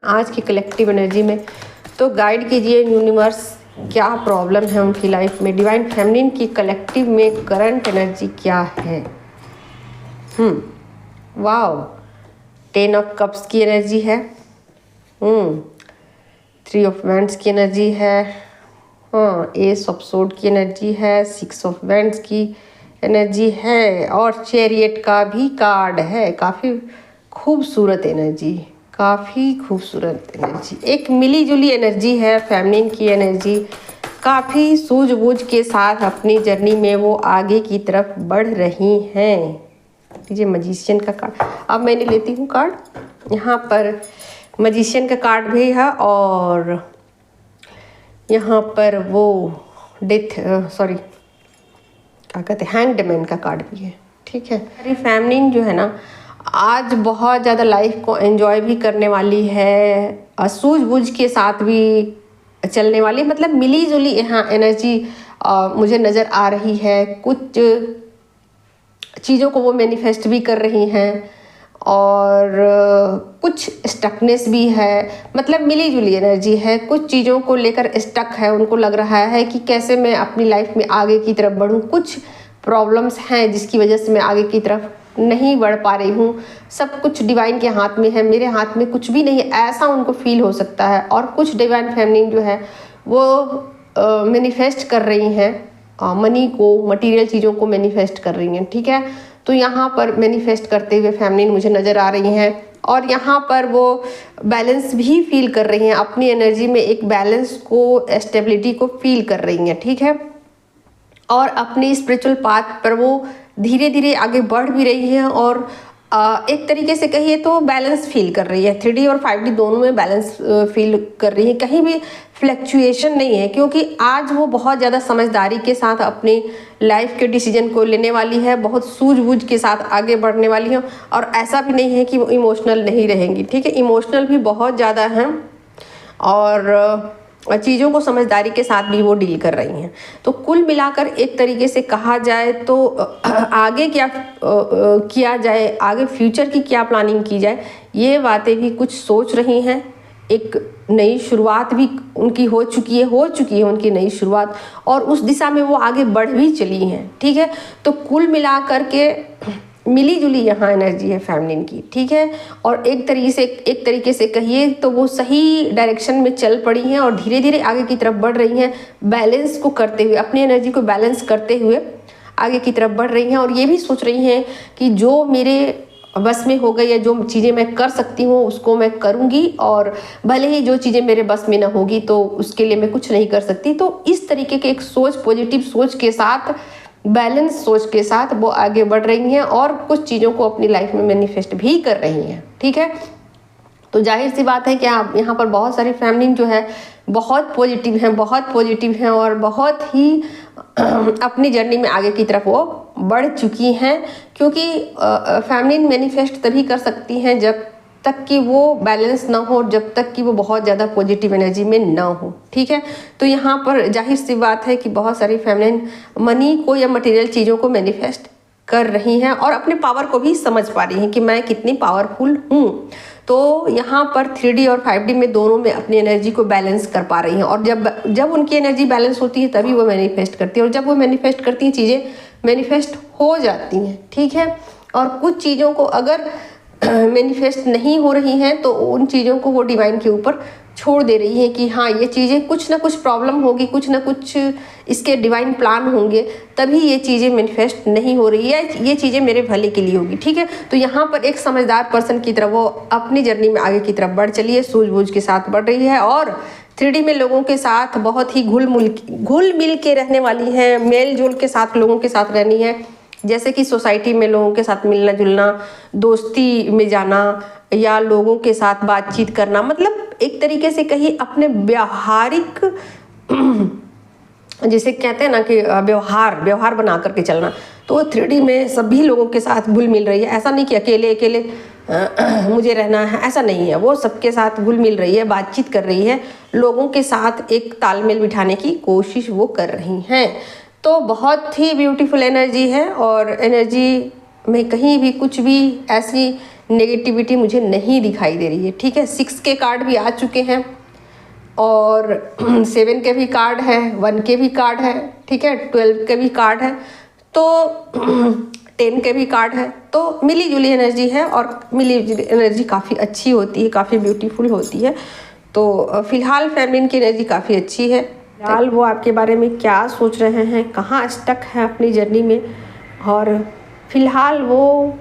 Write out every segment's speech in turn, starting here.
आज की collective energy में। तो गाइड कीजिए यूनिवर्स, क्या प्रॉब्लम है उनकी लाइफ में। डिवाइन फेमिनिन की कलेक्टिव में करंट एनर्जी क्या है। वाओ, 10 ऑफ कप्स की एनर्जी है। 3 ऑफ वैंड्स की एनर्जी है। एस ऑफ सोर्ड की एनर्जी है। 6 ऑफ वैंड्स की एनर्जी है और चैरियट का भी कार्ड है। काफ़ी खूबसूरत एनर्जी, काफ़ी खूबसूरत एनर्जी, एक मिली जुली एनर्जी है फेमिनिन की एनर्जी। काफ़ी सूझबूझ के साथ अपनी जर्नी में वो आगे की तरफ बढ़ रही हैं। लीजिए मजिशियन का कार्ड। अब मैंने लेती हूँ कार्ड। यहाँ पर मजिशियन का कार्ड भी है और यहाँ पर वो क्या कहते हैं, हैंग्ड मैन का कार्ड भी है। ठीक है, मेरी फेमिनिन जो है ना आज बहुत ज़्यादा लाइफ को एंजॉय भी करने वाली है, सूझबूझ के साथ भी चलने वाली, मतलब मिली जुली यहाँ एनर्जी मुझे नज़र आ रही है। कुछ चीज़ों को वो मैनिफेस्ट भी कर रही हैं और कुछ स्टकनेस भी है, मतलब मिली जुली एनर्जी है। कुछ चीज़ों को लेकर स्टक है, उनको लग रहा है कि कैसे मैं अपनी लाइफ में आगे की तरफ बढ़ूं। कुछ प्रॉब्लम्स हैं जिसकी वजह से मैं आगे की तरफ नहीं बढ़ पा रही हूँ। सब कुछ डिवाइन के हाथ में है, मेरे हाथ में कुछ भी नहीं, ऐसा उनको फील हो सकता है। और कुछ डिवाइन फेमिनिन जो है वो मैनिफेस्ट कर रही हैं मनी को, मटेरियल चीज़ों को मैनिफेस्ट कर रही हैं। ठीक है, तो यहाँ पर मैनिफेस्ट करते हुए फेमिनिन मुझे नज़र आ रही हैं और यहाँ पर वो बैलेंस भी फील कर रही हैं, अपनी एनर्जी में एक बैलेंस को, स्टेबिलिटी को फील कर रही हैं। ठीक है, और अपनी स्पिरिचुअल पाथ पर वो धीरे धीरे आगे बढ़ भी रही है और एक तरीके से कहिए तो बैलेंस फील कर रही है। 3D और 5D दोनों में बैलेंस फील कर रही है, कहीं भी फ्लैक्चुएशन नहीं है, क्योंकि आज वो बहुत ज़्यादा समझदारी के साथ अपनी लाइफ के डिसीजन को लेने वाली है, बहुत सूझबूझ के साथ आगे बढ़ने वाली है। और ऐसा भी नहीं है कि वो इमोशनल नहीं रहेंगी। ठीक है, इमोशनल भी बहुत ज़्यादा हैं और चीज़ों को समझदारी के साथ भी वो डील कर रही हैं। तो कुल मिलाकर एक तरीके से कहा जाए तो आगे क्या किया जाए, आगे फ्यूचर की क्या प्लानिंग की जाए, ये बातें भी कुछ सोच रही हैं। एक नई शुरुआत भी उनकी हो चुकी है उनकी नई शुरुआत, और उस दिशा में वो आगे बढ़ भी चली हैं। ठीक है, तो कुल मिलाकर के मिली जुली यहाँ एनर्जी है फेमिनिन की। ठीक है, और एक तरीके से कहिए तो वो सही डायरेक्शन में चल पड़ी हैं और धीरे धीरे आगे की तरफ बढ़ रही हैं, बैलेंस को करते हुए, अपनी एनर्जी को बैलेंस करते हुए आगे की तरफ बढ़ रही हैं। और ये भी सोच रही हैं कि जो मेरे बस में हो गई या जो चीज़ें मैं कर सकती हूँ उसको मैं करूँगी, और भले ही जो चीज़ें मेरे बस में ना होगी तो उसके लिए मैं कुछ नहीं कर सकती। तो इस तरीके के एक सोच, पॉजिटिव सोच के साथ, बैलेंस सोच के साथ वो आगे बढ़ रही हैं और कुछ चीज़ों को अपनी लाइफ में मैनिफेस्ट भी कर रही हैं। ठीक है, तो जाहिर सी बात है कि आप यहाँ पर बहुत सारी फेमिनिन जो है बहुत पॉजिटिव हैं और बहुत ही अपनी जर्नी में आगे की तरफ वो बढ़ चुकी हैं, क्योंकि फेमिनिन मैनिफेस्ट तभी कर सकती हैं जब तक कि वो बैलेंस ना हो, जब तक कि वो बहुत ज़्यादा पॉजिटिव एनर्जी में ना हो। ठीक है, तो यहाँ पर जाहिर सी बात है कि बहुत सारी फेमिनिन मनी को या मटेरियल चीज़ों को मैनिफेस्ट कर रही हैं और अपने पावर को भी समझ पा रही हैं कि मैं कितनी पावरफुल हूँ। तो यहाँ पर 3D और 5D में दोनों में अपनी एनर्जी को बैलेंस कर पा रही हैं, और जब उनकी एनर्जी बैलेंस होती है तभी वो मैनिफेस्ट करती है, और जब वो मैनिफेस्ट करती हैं चीज़ें मैनिफेस्ट हो जाती हैं। ठीक है, और कुछ चीज़ों को अगर मैनिफेस्ट नहीं हो रही हैं तो उन चीज़ों को वो डिवाइन के ऊपर छोड़ दे रही है कि हाँ ये चीज़ें कुछ ना कुछ प्रॉब्लम होगी, कुछ ना कुछ इसके डिवाइन प्लान होंगे, तभी ये चीज़ें मैनिफेस्ट नहीं हो रही है, ये चीज़ें मेरे भले के लिए होगी। ठीक है, तो यहाँ पर एक समझदार पर्सन की तरह वो अपनी जर्नी में आगे की तरफ बढ़ चली है, सूझबूझ के साथ बढ़ रही है और 3D में लोगों के साथ बहुत ही घुल मिल के रहने वाली है, मेल जोल के साथ लोगों के साथ रहनी है। जैसे कि सोसाइटी में लोगों के साथ मिलना जुलना, दोस्ती में जाना या लोगों के साथ बातचीत करना, मतलब एक तरीके से कहीं अपने व्यावहारिक जिसे कहते हैं ना कि व्यवहार बना करके चलना। तो 3D में सभी लोगों के साथ घुल मिल रही है। ऐसा नहीं कि अकेले अकेले मुझे रहना है, ऐसा नहीं है। वो सबके साथ घुल मिल रही है, बातचीत कर रही है, लोगों के साथ एक तालमेल बिठाने की कोशिश वो कर रही हैं। तो बहुत ही ब्यूटीफुल एनर्जी है और एनर्जी में कहीं भी कुछ भी ऐसी नेगेटिविटी मुझे नहीं दिखाई दे रही है। ठीक है, 6 के कार्ड भी आ चुके हैं और 7 के भी कार्ड है, 1 के भी कार्ड है, ठीक है, 12 के भी कार्ड है, तो 10 के भी कार्ड है। तो मिली जुली एनर्जी है और मिली जुली एनर्जी काफ़ी अच्छी होती है, काफ़ी ब्यूटीफुल होती है। तो फिलहाल फेमिनिन की एनर्जी काफ़ी अच्छी है। फिलहाल वो आपके बारे में क्या सोच रहे हैं, कहाँ स्टक है अपनी जर्नी में, और फिलहाल वो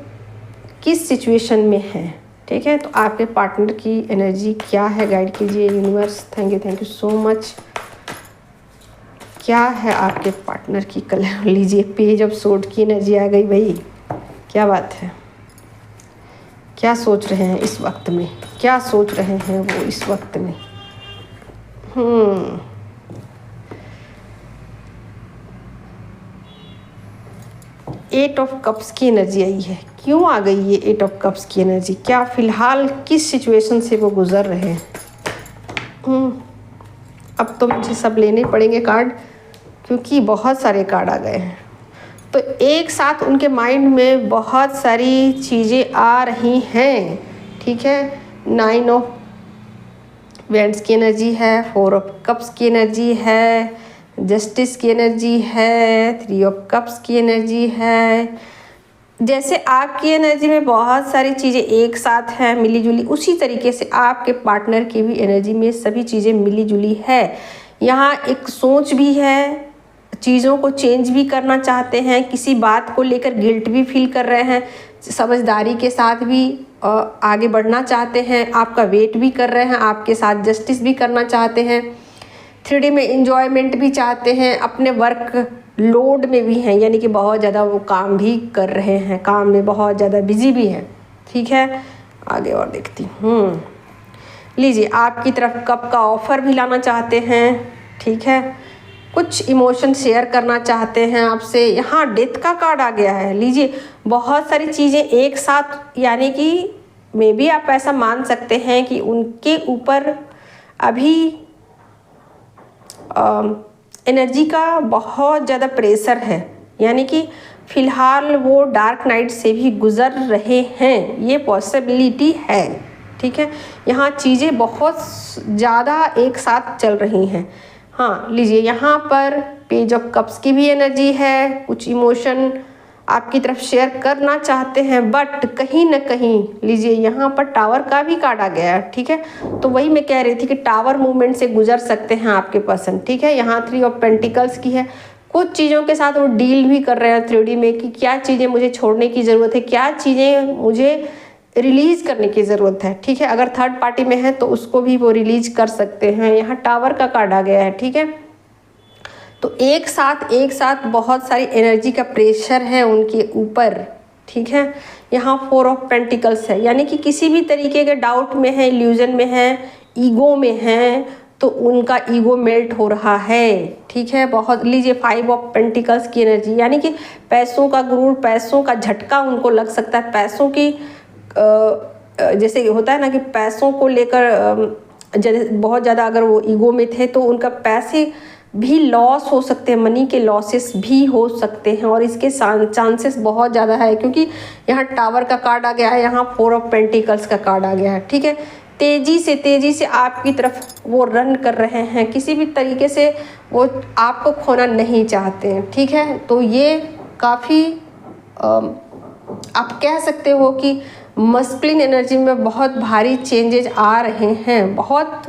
किस सिचुएशन में है। ठीक है, तो आपके पार्टनर की एनर्जी क्या है, गाइड कीजिए universe. Thank you so much. क्या है आपके पार्टनर की कलर, लीजिए पेज ऑफ सोर्ड की एनर्जी आ गई भाई, क्या बात है। क्या सोच रहे हैं इस वक्त में, क्या सोच रहे हैं वो इस वक्त में। 8 ऑफ कप्स की एनर्जी आई है। क्यों आ गई ये 8 ऑफ कप्स की एनर्जी, क्या फिलहाल किस सिचुएशन से वो गुजर रहे हैं। अब तो मुझे सब लेने पड़ेंगे कार्ड, क्योंकि बहुत सारे कार्ड आ गए हैं। तो एक साथ उनके माइंड में बहुत सारी चीज़ें आ रही हैं। ठीक है, 9 ऑफ वेंड्स की एनर्जी है, 4 ऑफ कप्स की एनर्जी है, जस्टिस की एनर्जी है, 3 ऑफ कप्स की एनर्जी है। जैसे आपकी एनर्जी में बहुत सारी चीज़ें एक साथ हैं मिली जुली, उसी तरीके से आपके पार्टनर की भी एनर्जी में सभी चीज़ें मिली जुली है। यहाँ एक सोच भी है, चीज़ों को चेंज भी करना चाहते हैं, किसी बात को लेकर गिल्ट भी फील कर रहे हैं, समझदारी के साथ भी आगे बढ़ना चाहते हैं, आपका वेट भी कर रहे हैं, आपके साथ जस्टिस भी करना चाहते हैं, 3D में इंजॉयमेंट भी चाहते हैं, अपने वर्क लोड में भी हैं, यानी कि बहुत ज़्यादा वो काम भी कर रहे हैं, काम में बहुत ज़्यादा बिजी भी हैं। ठीक है, आगे और देखती हूँ। लीजिए, आपकी तरफ कप का ऑफ़र भी लाना चाहते हैं। ठीक है, कुछ इमोशन शेयर करना चाहते हैं आपसे। यहाँ डेथ का कार्ड आ गया है। लीजिए, बहुत सारी चीज़ें एक साथ, यानी कि मे बी आप ऐसा मान सकते हैं कि उनके ऊपर अभी एनर्जी का बहुत ज़्यादा प्रेशर है, यानी कि फ़िलहाल वो डार्क नाइट से भी गुज़र रहे हैं, ये पॉसिबिलिटी है। ठीक है, यहाँ चीज़ें बहुत ज़्यादा एक साथ चल रही हैं। हाँ, लीजिए, यहाँ पर पेज ऑफ कप्स की भी एनर्जी है, कुछ इमोशन आपकी तरफ शेयर करना चाहते हैं, बट कहीं ना कहीं लीजिए यहाँ पर टावर का भी कार्ड आ गया है। ठीक है, तो वही मैं कह रही थी कि टावर मूवमेंट से गुजर सकते हैं आपके पर्सन। ठीक है, यहाँ 3 ऑफ पेंटिकल्स की है, कुछ चीज़ों के साथ वो डील भी कर रहे हैं 3D में कि क्या चीज़ें मुझे छोड़ने की ज़रूरत है, क्या चीज़ें मुझे रिलीज़ करने की ज़रूरत है। ठीक है, अगर थर्ड पार्टी में है तो उसको भी वो रिलीज़ कर सकते हैं। यहाँ टावर का कार्ड आ गया है। ठीक है, तो एक साथ बहुत सारी एनर्जी का प्रेशर है उनके ऊपर। ठीक है, यहाँ 4 ऑफ पेंटिकल्स है, यानी कि किसी भी तरीके के डाउट में है, इल्यूजन में है, ईगो में है, तो उनका ईगो मेल्ट हो रहा है। ठीक है, बहुत। लीजिए, 5 ऑफ पेंटिकल्स की एनर्जी, यानी कि पैसों का गुरूर, पैसों का झटका उनको लग सकता है। पैसों की जैसे होता है ना कि पैसों को लेकर बहुत ज़्यादा अगर वो ईगो में थे तो उनका पैसे भी लॉस हो सकते हैं, मनी के लॉसेस भी हो सकते हैं, और इसके चांसेस बहुत ज़्यादा है, क्योंकि यहाँ टावर का कार्ड आ गया है, यहाँ 4 ऑफ पेंटिकल्स का कार्ड आ गया है। ठीक है, तेज़ी से आपकी तरफ वो रन कर रहे हैं, किसी भी तरीके से वो आपको खोना नहीं चाहते हैं। ठीक है, तो ये काफ़ी आप कह सकते हो कि मस्कुलिन एनर्जी में बहुत भारी चेंजेज आ रहे हैं, बहुत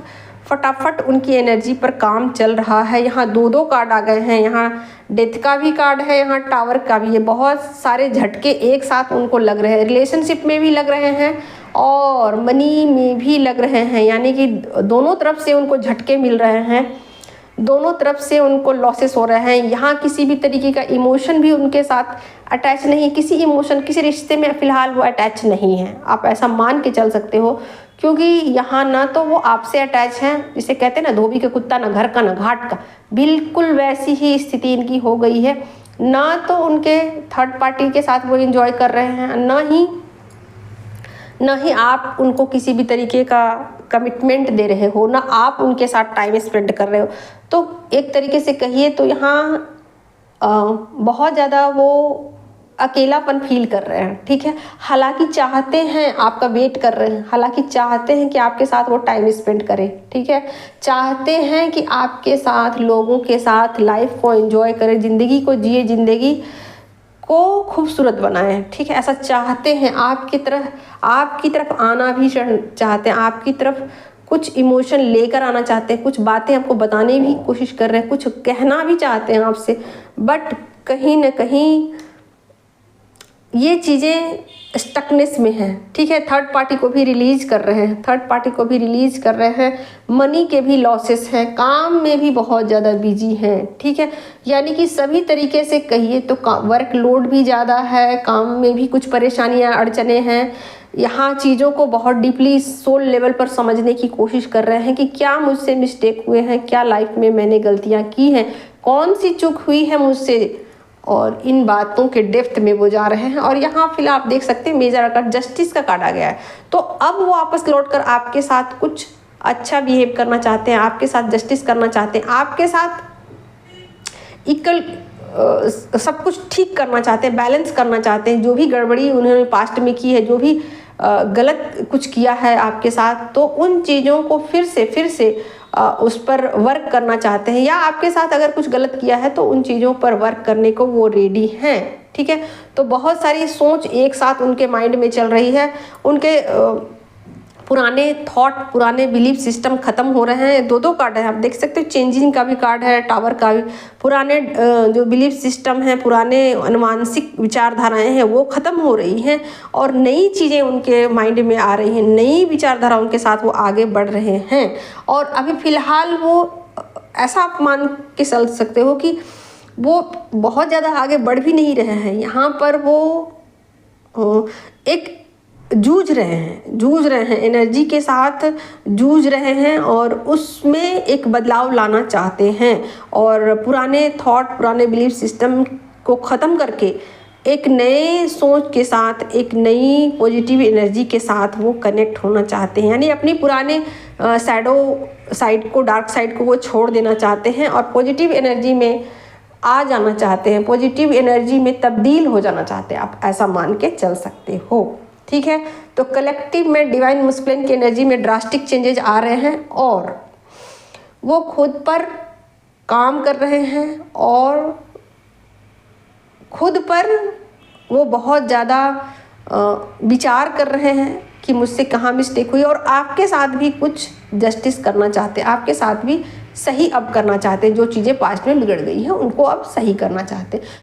फटाफट उनकी एनर्जी पर काम चल रहा है। यहाँ 2 कार्ड आ गए हैं, यहाँ डेथ का भी कार्ड है, यहाँ टावर का भी है। बहुत सारे झटके एक साथ उनको लग रहे हैं, रिलेशनशिप में भी लग रहे हैं और मनी में भी लग रहे हैं, यानी कि दोनों तरफ से उनको झटके मिल रहे हैं, दोनों तरफ से उनको लॉसेस हो रहे हैं। यहाँ किसी भी तरीके का इमोशन भी उनके साथ अटैच नहीं, किसी इमोशन, किसी रिश्ते में फ़िलहाल वो अटैच नहीं है, आप ऐसा मान के चल सकते हो, क्योंकि यहाँ ना तो वो आपसे अटैच हैं, जिसे कहते हैं ना धोबी का कुत्ता, ना घर का ना घाट का, बिल्कुल वैसी ही स्थिति इनकी हो गई है। ना तो उनके थर्ड पार्टी के साथ वो एंजॉय कर रहे हैं, ना ही आप उनको किसी भी तरीके का कमिटमेंट दे रहे हो, ना आप उनके साथ टाइम स्पेंड कर रहे हो। तो एक तरीके से कहिए तो यहाँ बहुत ज़्यादा वो अकेलापन फील कर रहे हैं, ठीक है। हालांकि चाहते हैं, आपका वेट कर रहे हैं, हालांकि चाहते हैं कि आपके साथ वो टाइम स्पेंड करें, ठीक है। चाहते हैं कि आपके साथ, लोगों के साथ लाइफ को एंजॉय करें, ज़िंदगी को जिए, ज़िंदगी को खूबसूरत बनाएं, ठीक है। ऐसा चाहते हैं, आपकी तरफ आना भी चाहते हैं, आपकी तरफ कुछ इमोशन लेकर आना चाहते हैं, कुछ बातें आपको बताने भी कोशिश कर रहे हैं, कुछ कहना भी चाहते हैं आपसे, बट कहीं ना कहीं ये चीज़ें स्टकनेस में हैं, ठीक है। थर्ड पार्टी को भी रिलीज कर रहे हैं, मनी के भी लॉसेस हैं, काम में भी बहुत ज़्यादा बिजी हैं, ठीक है। यानी कि सभी तरीके से कहिए तो वर्क लोड भी ज़्यादा है, काम में भी कुछ परेशानियां, अड़चने हैं। यहाँ चीज़ों को बहुत डीपली सोल लेवल पर समझने की कोशिश कर रहे हैं कि क्या मुझसे मिस्टेक हुए हैं, क्या लाइफ में मैंने गलतियाँ की हैं, कौन सी चूक हुई है मुझसे, और इन बातों के डेप्थ में वो जा रहे हैं। और यहाँ फिलहाल आप देख सकते हैं मेजर आर्कन जस्टिस का कार्ड आ गया है। तो अब वो वापस लौटकर आपके साथ कुछ अच्छा बिहेव करना चाहते हैं, आपके साथ जस्टिस करना चाहते हैं, आपके साथ इक्वल सब कुछ ठीक करना चाहते हैं, बैलेंस करना चाहते हैं। जो भी गड़बड़ी उन्होंने पास्ट में की है, जो भी गलत कुछ किया है आपके साथ, तो उन चीज़ों को फिर से उस पर वर्क करना चाहते हैं, या आपके साथ अगर कुछ गलत किया है तो उन चीज़ों पर वर्क करने को वो रेडी हैं, ठीक है। तो बहुत सारी सोच एक साथ उनके माइंड में चल रही है, उनके पुराने थॉट, पुराने बिलीफ सिस्टम खत्म हो रहे हैं। दो कार्ड है, आप देख सकते हो, चेंजिंग का भी कार्ड है, टावर का भी। पुराने जो बिलीफ सिस्टम है, पुराने अनुवांशिक विचारधाराएं हैं, वो खत्म हो रही हैं और नई चीज़ें उनके माइंड में आ रही हैं, नई विचारधारा उनके साथ वो आगे बढ़ रहे हैं। और अभी फ़िलहाल वो ऐसा आप मान के चल सकते हो कि वो बहुत ज़्यादा आगे बढ़ भी नहीं रहे हैं, यहाँ पर वो एक जूझ रहे हैं, एनर्जी के साथ जूझ रहे हैं और उसमें एक बदलाव लाना चाहते हैं। और पुराने थॉट, पुराने बिलीफ सिस्टम को ख़त्म करके एक नए सोच के साथ, एक नई पॉजिटिव एनर्जी के साथ वो कनेक्ट होना चाहते हैं। यानी अपनी पुराने शैडो साइड को, डार्क साइड को वो छोड़ देना चाहते हैं और पॉजिटिव एनर्जी में आ जाना चाहते हैं, पॉजिटिव एनर्जी में तब्दील हो जाना चाहते हैं। आप ऐसा मान के चल सकते हो, ठीक है। तो कलेक्टिव में डिवाइन मस्कुलिन की एनर्जी में ड्रास्टिक चेंजेस आ रहे हैं और वो खुद पर काम कर रहे हैं और खुद पर वो बहुत ज़्यादा विचार कर रहे हैं कि मुझसे कहाँ मिस्टेक हुई, और आपके साथ भी कुछ जस्टिस करना चाहते हैं, आपके साथ भी सही अब करना चाहते हैं। जो चीज़ें पास्ट में बिगड़ गई हैं उनको अब सही करना चाहते हैं।